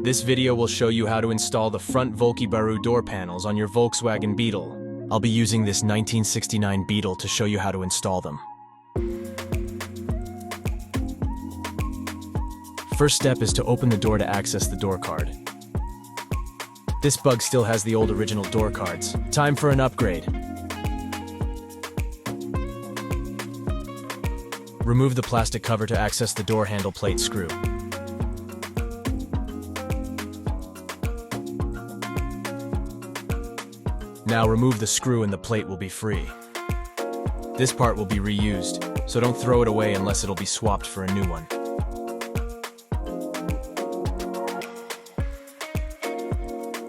This video will show you how to install the front Volkybaru door panels on your Volkswagen Beetle. I'll be using this 1969 Beetle to show you how to install them. First step is to open the door to access the door card. This bug still has the old original door cards. Time for an upgrade. Remove the plastic cover to access the door handle plate screw. Now remove the screw and the plate will be free. This part will be reused, so don't throw it away unless it'll be swapped for a new one.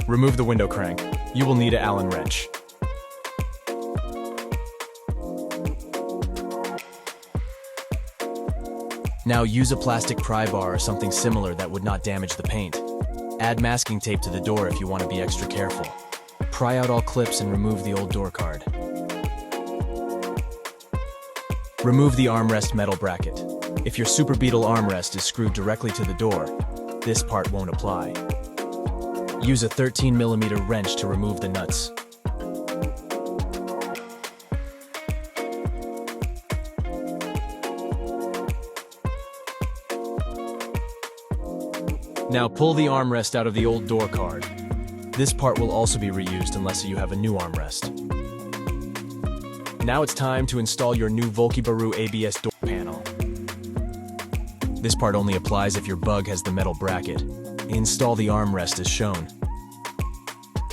Remove the window crank. You will need an Allen wrench. Now use a plastic pry bar or something similar that would not damage the paint. Add masking tape to the door if you want to be extra careful. Pry out all clips and remove the old door card. Remove the armrest metal bracket. If your Super Beetle armrest is screwed directly to the door, this part won't apply. Use a 13mm wrench to remove the nuts. Now pull the armrest out of the old door card. This part will also be reused unless you have a new armrest. Now it's time to install your new Volkybaru ABS door panel. This part only applies if your bug has the metal bracket. Install the armrest as shown.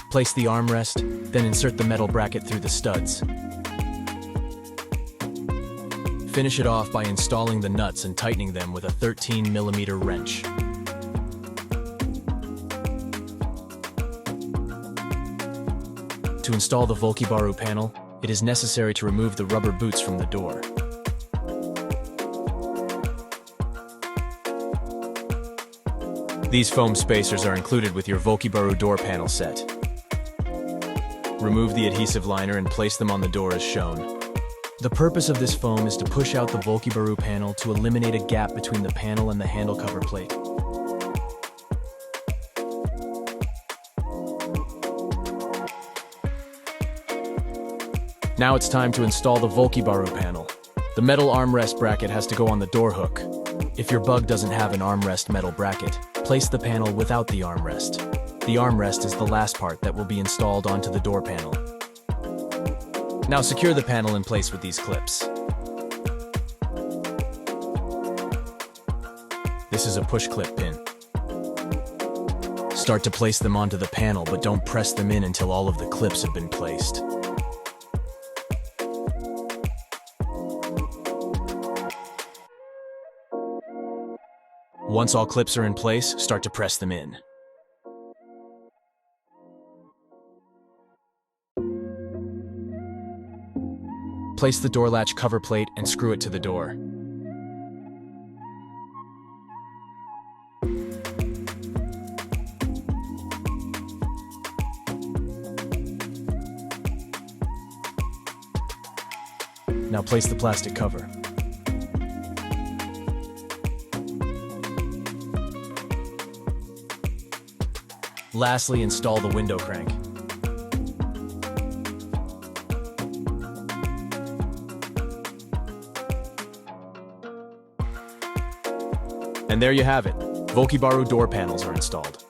Place the armrest, then insert the metal bracket through the studs. Finish it off by installing the nuts and tightening them with a 13mm wrench. To install the Volkybaru panel, it is necessary to remove the rubber boots from the door. These foam spacers are included with your Volkybaru door panel set. Remove the adhesive liner and place them on the door as shown. The purpose of this foam is to push out the Volkybaru panel to eliminate a gap between the panel and the handle cover plate. Now it's time to install the Volkybaru panel. The metal armrest bracket has to go on the door hook. If your bug doesn't have an armrest metal bracket, place the panel without the armrest. The armrest is the last part that will be installed onto the door panel. Now secure the panel in place with these clips. This is a push clip pin. Start to place them onto the panel, but don't press them in until all of the clips have been placed. Once all clips are in place, start to press them in. Place the door latch cover plate and screw it to the door. Now place the plastic cover. Lastly, install the window crank. And there you have it. Volkybaru door panels are installed.